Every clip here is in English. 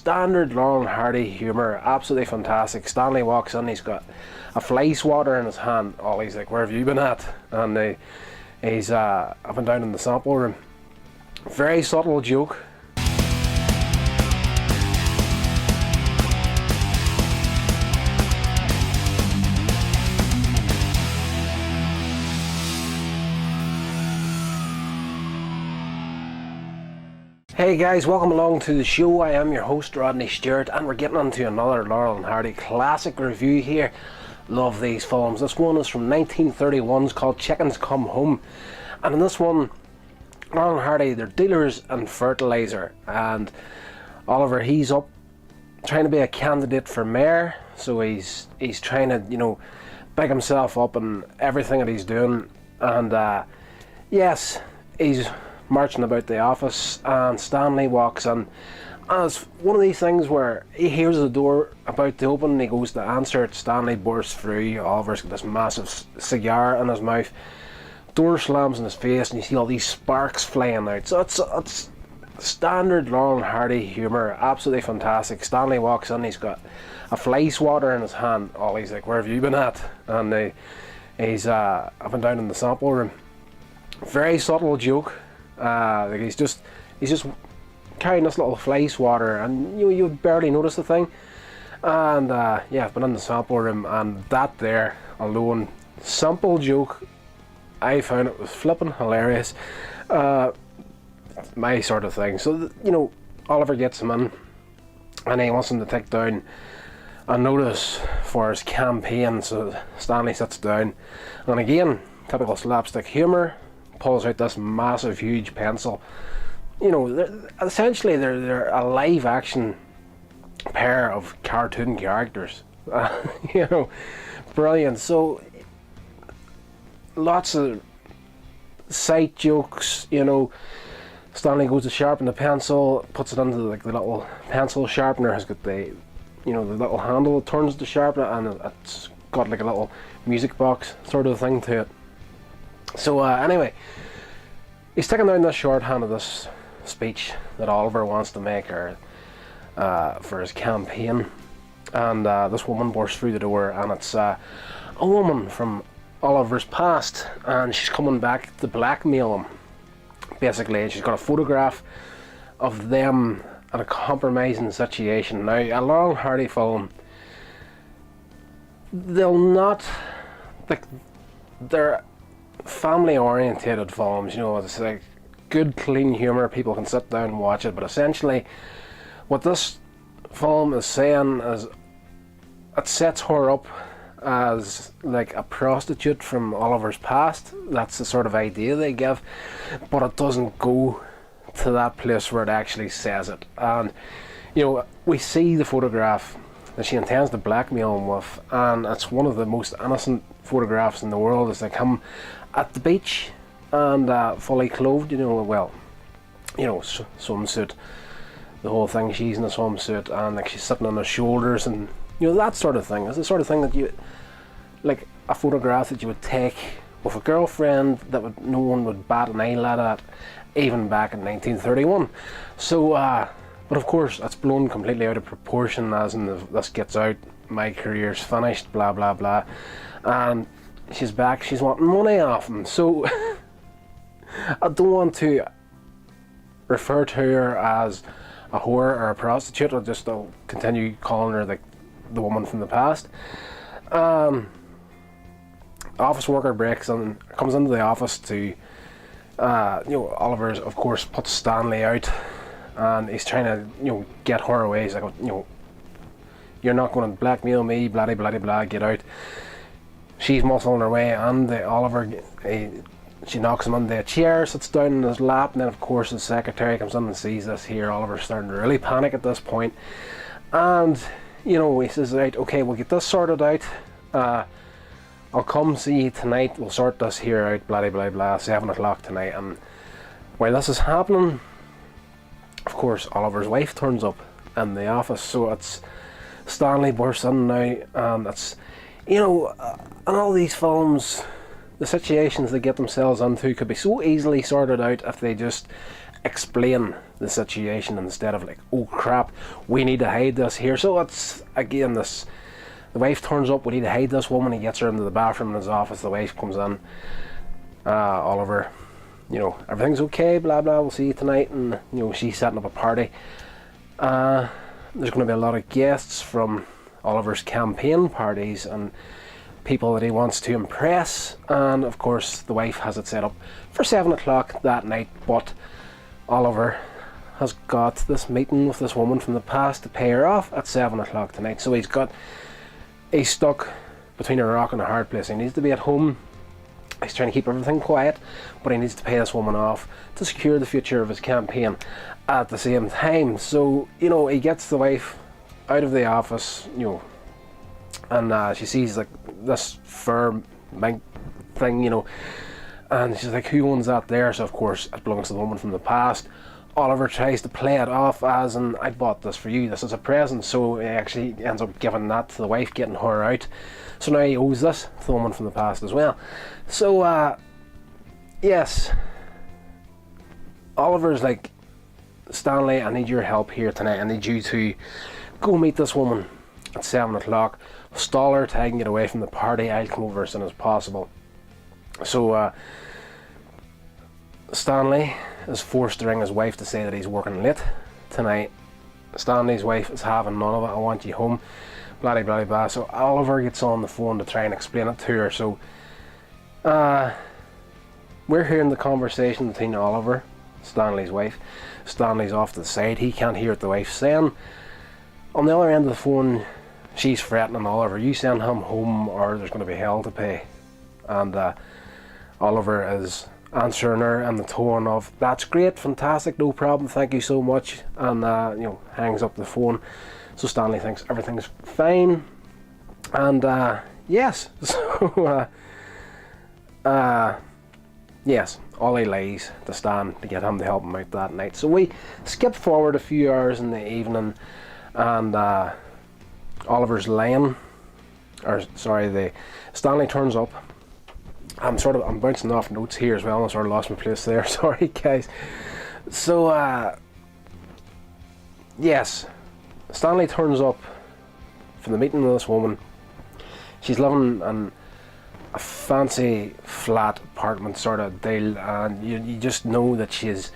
standard Laurel and Hardy humour, absolutely fantastic. Stanley walks in, he's got a fly swatter in his hand. Ollie's like, "Where have you been at?" And he's up and down in the sample room. Very subtle joke. Hey guys, welcome along to the show. I am your host Rodney Stewart, and we're getting onto another Laurel and Hardy classic review here. Love these films. This one is from 1931. It's called Chickens Come Home, and in this one, Laurel and Hardy, they're dealers in fertilizer, and Oliver, he's up trying to be a candidate for mayor. So he's trying to, big himself up in everything that he's doing, and yes, he's marching about the office, and Stanley walks in, and it's one of these things where he hears the door about to open and he goes to answer it. Stanley bursts through. Oliver's got this massive cigar in his mouth, door slams in his face, and you see all these sparks flying out. So it's standard Laurel and Hardy humour, absolutely fantastic. Stanley walks in, he's got a fly swatter in his hand. Ollie's like, "Where have you been at?" And he's up and down in the sample room. Very subtle joke. Like he's just carrying this little fly swatter, and you would barely notice the thing. And yeah, I've been in the sample room, and that there alone, simple joke, I found it was flipping hilarious. My sort of thing. So Oliver gets him in, and he wants him to take down a notice for his campaign. So Stanley sits down, and again, typical slapstick humour, pulls out this massive, huge pencil. Essentially they're a live action pair of cartoon characters. Brilliant. So lots of sight jokes. Stanley goes to sharpen the pencil, puts it into the little pencil sharpener. Has got the little handle that turns to sharpen it, and it's got like a little music box sort of thing to it. So anyway, he's taking down this shorthand of this speech that Oliver wants to make for his campaign, and this woman bursts through the door, and it's a woman from Oliver's past, and she's coming back to blackmail him, basically. And she's got a photograph of them in a compromising situation. Now, a Laurel and Hardy film, they're family orientated films, it's like good clean humour, people can sit down and watch it. But essentially what this film is saying is it sets her up as like a prostitute from Oliver's past. That's the sort of idea they give, but it doesn't go to that place where it actually says it. And we see the photograph that she intends to blackmail him with, and it's one of the most innocent photographs in the world. It's like him at the beach and fully clothed, swimsuit, the whole thing. She's in a swimsuit, and like she's sitting on her shoulders, and that sort of thing. It's the sort of thing that you, like a photograph that you would take with a girlfriend that no one would bat an eyelid at, even back in 1931. So but of course it's blown completely out of proportion, as in this gets out, my career's finished, blah blah blah, and she's back, she's wanting money off him. So I don't want to refer to her as a whore or a prostitute. I'll continue calling her the woman from the past. Office worker breaks and comes into the office to Oliver's, of course, puts Stanley out, and he's trying to get her away. He's like, "You're not going to blackmail me, blah blah blah blah, get out." She's muscling her way, and Oliver, she knocks him under a chair, sits down in his lap, and then of course the secretary comes in and sees this here. Oliver's starting to really panic at this point, and he says, "Right, okay, we'll get this sorted out. I'll come see you tonight, we'll sort this here out, blah blah blah, 7 o'clock tonight." And while this is happening, of course Oliver's wife turns up in the office. So it's Stanley bursts in now, and it's in all these films, the situations they get themselves into could be so easily sorted out if they just explain the situation instead of like, oh crap, we need to hide this here. So it's again this, the wife turns up, we need to hide this woman. He gets her into the bathroom in his office. The wife comes in, Oliver, you know, everything's okay, blah blah, we'll see you tonight. And you know, she's setting up a party. There's going to be a lot of guests from Oliver's campaign parties and people that he wants to impress, and of course the wife has it set up for 7 o'clock that night, but Oliver has got this meeting with this woman from the past to pay her off at 7 o'clock tonight. So he's stuck between a rock and a hard place. He needs to be at home. He's trying to keep everything quiet, but he needs to pay this woman off to secure the future of his campaign at the same time. So, you know, he gets the wife out of the office, you know, and she sees like this fur mink thing, you know, and she's like, who owns that there? So of course it belongs to the woman from the past. Oliver tries to play it off as in, I bought this for you, this is a present. So he actually ends up giving that to the wife, getting her out. So now he owes this to the woman from the past as well. So yes, Oliver's like, Stanley, I need your help here tonight. I need you to go meet this woman at 7 o'clock. Stall her till I can get away from the party. I'll come over as soon as possible. So Stanley is forced to ring his wife to say that he's working late tonight. Stanley's wife is having none of it. I want you home, blah blah blah blah. So Oliver gets on the phone to try and explain it to her. So we're hearing the conversation between Oliver, Stanley's wife. Stanley's off to the side, he can't hear what the wife's saying. On the other end of the phone, she's threatening Oliver, you send him home or there's going to be hell to pay. And Oliver is answering her in the tone of, that's great, fantastic, no problem, thank you so much, and you know, hangs up the phone. So Stanley thinks everything's fine, and yes, so yes, Ollie lies to Stan to get him to help him out that night. So we skip forward a few hours in the evening, and Oliver's lying, or sorry, Stanley turns up. I'm bouncing off notes here as well. I sort of lost my place there. Sorry, guys. So, yes, Stanley turns up for the meeting with this woman. She's living in a fancy flat apartment sort of deal, and you just know that she's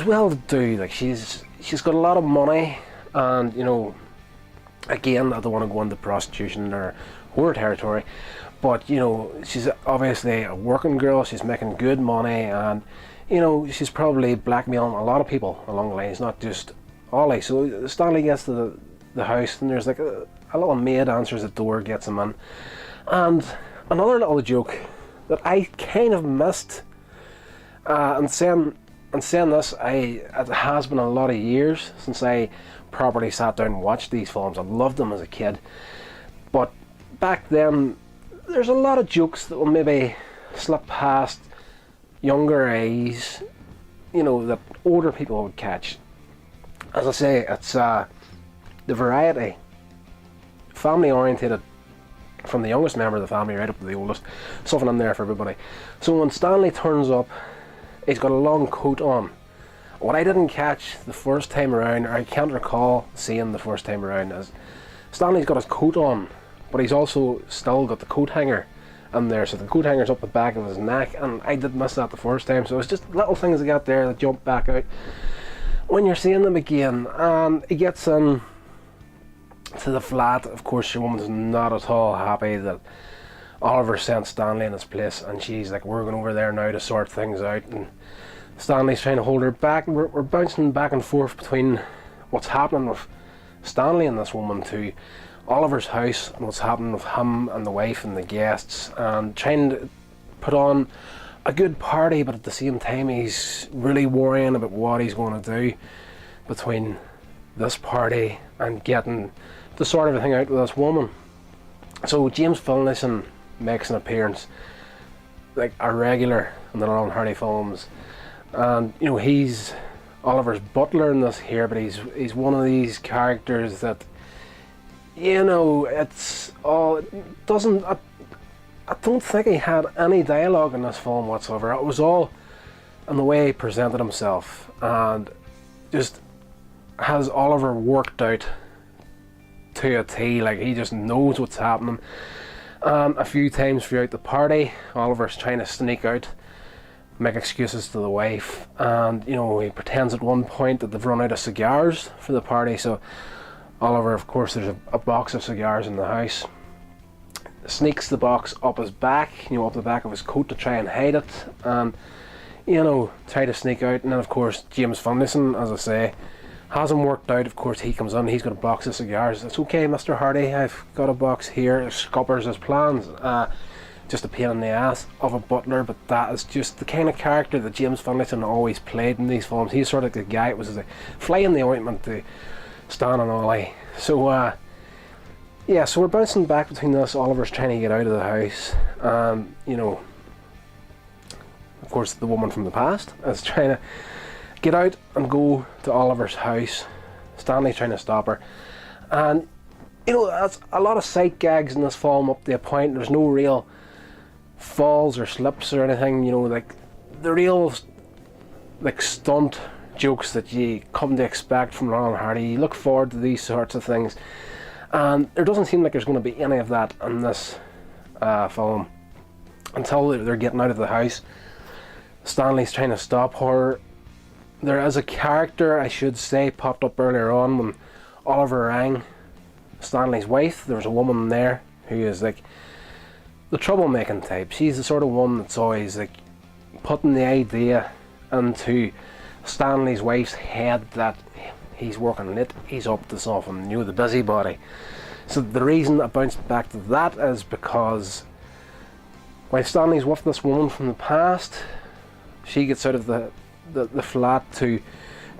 well to do. Like she's got a lot of money, and you know, again, I don't want to go into prostitution or whore territory. But you know, she's obviously a working girl, she's making good money, and you know, she's probably blackmailing a lot of people along the lines, not just Ollie. So Stanley gets to the house, and there's like a little maid answers the door, gets him in. And another little joke that I kind of missed, and saying this, it has been a lot of years since I properly sat down and watched these films. I loved them as a kid, but back then, there's a lot of jokes that will maybe slip past younger eyes, you know, that older people would catch. As I say, it's the variety, family orientated, from the youngest member of the family right up to the oldest, something in there for everybody. So when Stanley turns up, he's got a long coat on. What I didn't catch the first time around, or I can't recall seeing the first time around, is Stanley's got his coat on, but he's also still got the coat hanger in there, so the coat hanger's up the back of his neck, and I did miss that the first time. So it's just little things I got there that jump back out when you're seeing them again. And he gets in to the flat. Of course, your woman's not at all happy that Oliver sent Stanley in his place, and she's like, we're going over there now to sort things out, and Stanley's trying to hold her back. We're bouncing back and forth between what's happening with Stanley and this woman to Oliver's house and what's happening with him and the wife and the guests, and trying to put on a good party, but at the same time he's really worrying about what he's going to do between this party and getting to sort everything out with this woman. So James Finlayson makes an appearance, like a regular in the Laurel and Hardy films, and you know, he's Oliver's butler in this here, but he's one of these characters that, you know, it's all, it doesn't, I don't think he had any dialogue in this film whatsoever. It was all in the way he presented himself, and just has Oliver worked out to a T. Like, he just knows what's happening. A few times throughout the party, Oliver's trying to sneak out, make excuses to the wife, and you know, he pretends at one point that they've run out of cigars for the party. So Oliver, of course, there's a box of cigars in the house, sneaks the box up his back, you know, up the back of his coat to try and hide it, and you know, try to sneak out. And then of course James Finlayson, as I say, hasn't worked out. Of course he comes in, he's got a box of cigars. It's okay, Mr. Hardy, I've got a box here. Scuppers his plans. Just a pain in the ass of a butler, but that is just the kind of character that James Finlayson always played in these films. He's sort of the guy that was the fly in the ointment to Stan and Ollie. So yeah, so we're bouncing back between this. Oliver's trying to get out of the house, you know, of course the woman from the past is trying to get out and go to Oliver's house. Stanley's trying to stop her, and you know, that's a lot of sight gags in this film up to a point. There's no real falls or slips or anything, you know, like the real like stunt jokes that you come to expect from Laurel and Hardy. You look forward to these sorts of things, and there doesn't seem like there's going to be any of that in this film until they're getting out of the house. Stanley's trying to stop her. There is a character, I should say, popped up earlier on when Oliver rang Stanley's wife. There was a woman there who is like the troublemaking type. She's the sort of one that's always like putting the idea into Stanley's wife's head that he's working late, he's up to something, you know, the busybody. So the reason I bounced back to that is because while Stanley's with this woman from the past, she gets out of the flat to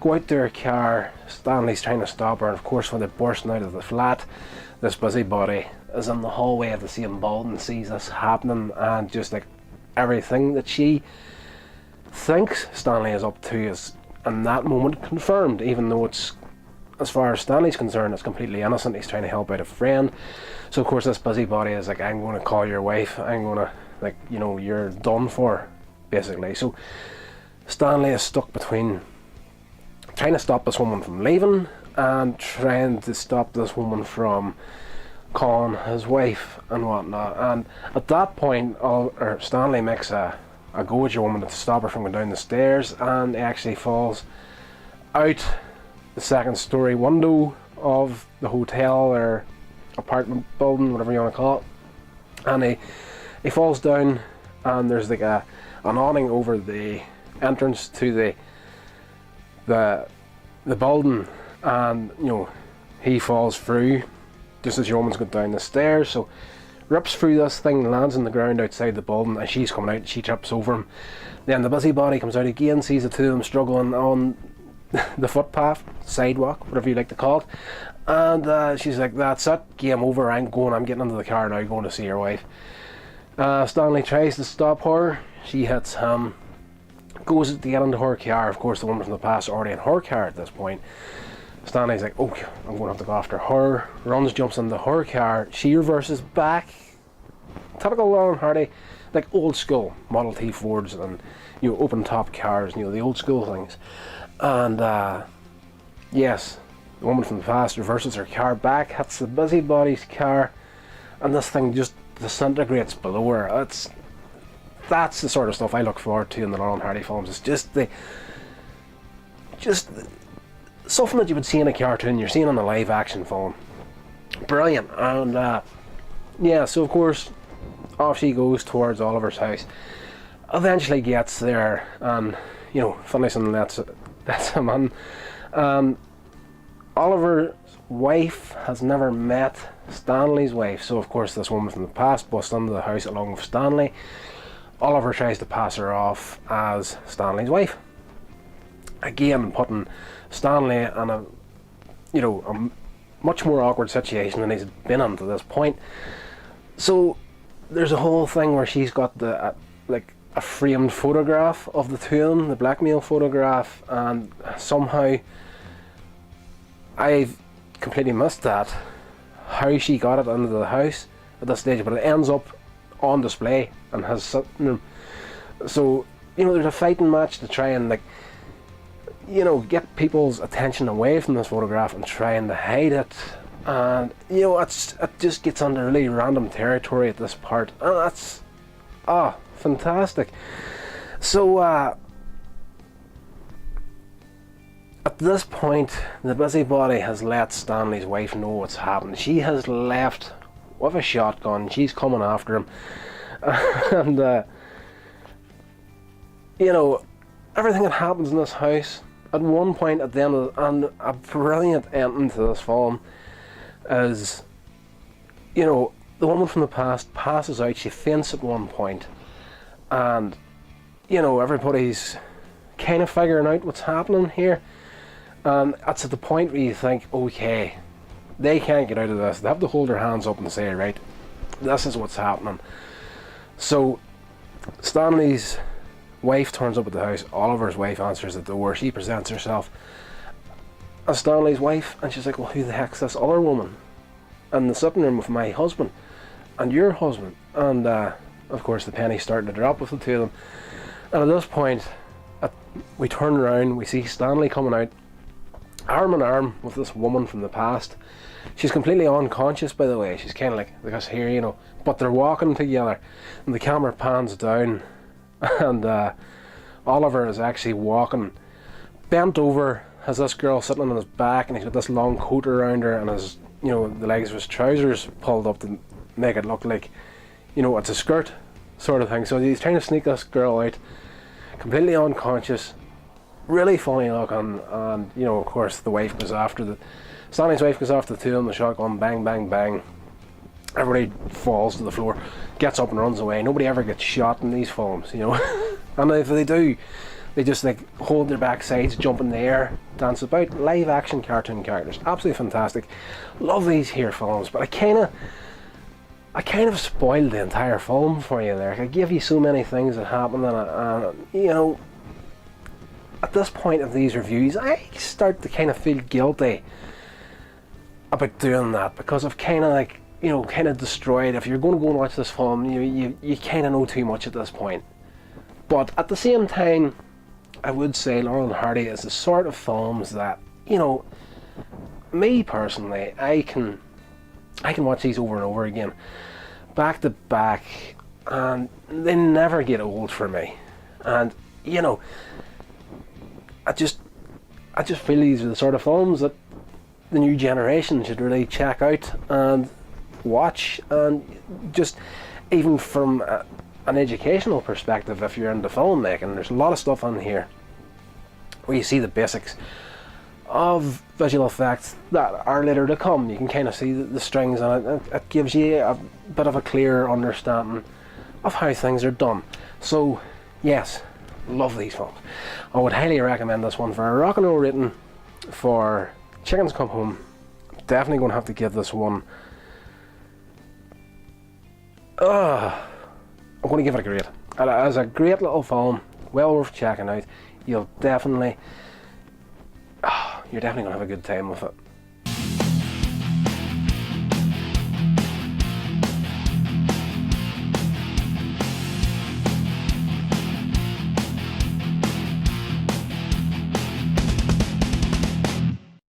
go out to her car. Stanley's trying to stop her, and of course when they're bursting out of the flat, this busybody is in the hallway of the same building, sees this happening, and just like everything that she thinks Stanley is up to is in that moment confirmed, even though it's, as far as Stanley's concerned, it's completely innocent. He's trying to help out a friend. So of course this busybody is like, I'm going to call your wife, I'm going to, like, you know, you're done for, basically. So Stanley is stuck between trying to stop this woman from leaving and trying to stop this woman from calling his wife and whatnot. And at that point, Stanley makes a go at your woman to stop her from going down the stairs, and he actually falls out the second story window of the hotel or apartment building, whatever you want to call it, and he falls down, and there's like an awning over the entrance to the building, and you know, he falls through just as your woman's going down the stairs. So rips through this thing, lands on the ground outside the building, and she's coming out and she trips over him. Then the busybody comes out again, sees the two of them struggling on the footpath, sidewalk, whatever you like to call it, and she's like, that's it, game over, I'm getting into the car now, going to see your wife. Stanley tries to stop her, she hits him, goes to get into her car. Of course the woman from the past is already in her car at this point. Stanley's like, oh, I'm going to have to go after her, runs, jumps into her car, she reverses back. Typical Laurel and Hardy, like old school Model T Fords and, you know, open top cars, you know, the old school things. And yes, the woman from the past reverses her car back, hits the busybody's car, and this thing just disintegrates below her. That's the sort of stuff I look forward to in the Laurel and Hardy films. It's just something that you would see in a cartoon, you're seeing in a live action film. Brilliant. And yeah, so of course off she goes towards Oliver's house, eventually gets there, and you know, Finlayson lets him in. Oliver's wife has never met Stanley's wife, so of course this woman from the past busts into the house along with Stanley. Oliver tries to pass her off as Stanley's wife, again putting Stanley in a, you know, a much more awkward situation than he's been in to this point. So there's a whole thing where she's got like a framed photograph of the two of them, the blackmail photograph, and somehow I've completely missed that, how she got it into the house at this stage, but it ends up on display and has sitting. So, you know, there's a fighting match to try and like get people's attention away from this photograph and trying to hide it. And it just gets into really random territory at this part, and that's fantastic. So at this point, the busybody has let Stanley's wife know what's happened. She has left with a shotgun. She's coming after him, and everything that happens in this house. At one point at the end of and a brilliant ending to this film is, the woman from the past passes out. She faints at one point, and everybody's kind of figuring out what's happening here, and it's at the point where you think, okay, they can't get out of this. They have to hold their hands up and say, right, this is what's happening. So Stanley's wife turns up at the house. Oliver's wife answers the door. She presents herself as Stanley's wife, and she's like, well, who the heck's this other woman in the sitting room with my husband and your husband? And of course the penny's starting to drop with the two of them. And at this point, we turn around, we see Stanley coming out arm in arm with this woman from the past. She's completely unconscious, by the way. She's kind of like us here, but they're walking together, and the camera pans down, and Oliver is actually walking bent over, has this girl sitting on his back, and he's got this long coat around her, and his the legs of his trousers pulled up to make it look like it's a skirt sort of thing. So he's trying to sneak this girl out, completely unconscious, really funny looking. And of course the wife goes after Stanley's wife goes after the two of them, the shotgun, bang bang bang. Everybody falls to the floor, gets up and runs away. Nobody ever gets shot in these films, and if they do, they just hold their backsides, jump in the air, dance about. Live action cartoon characters, absolutely fantastic. Love these here films, but I kind of spoiled the entire film for you there. I gave you so many things that happened, and at this point of these reviews, I start to kind of feel guilty about doing that, because I've kind of destroyed. If you're going to go and watch this film, you kind of know too much at this point. But at the same time, I would say Laurel and Hardy is the sort of films that, me personally, I can watch these over and over again, back to back, and they never get old for me. And I just feel these are the sort of films that the new generation should really check out and watch, and just even from an educational perspective, if you're into filmmaking, there's a lot of stuff on here where you see the basics of visual effects that are later to come. You can kind of see the strings on it. It gives you a bit of a clearer understanding of how things are done. So yes, love these films. I would highly recommend this one for a rock and roll rating for Chickens Come Home. Definitely going to have to give this one I'm going to give it a grade. It is a great little film, well worth checking out. You're definitely going to have a good time with it.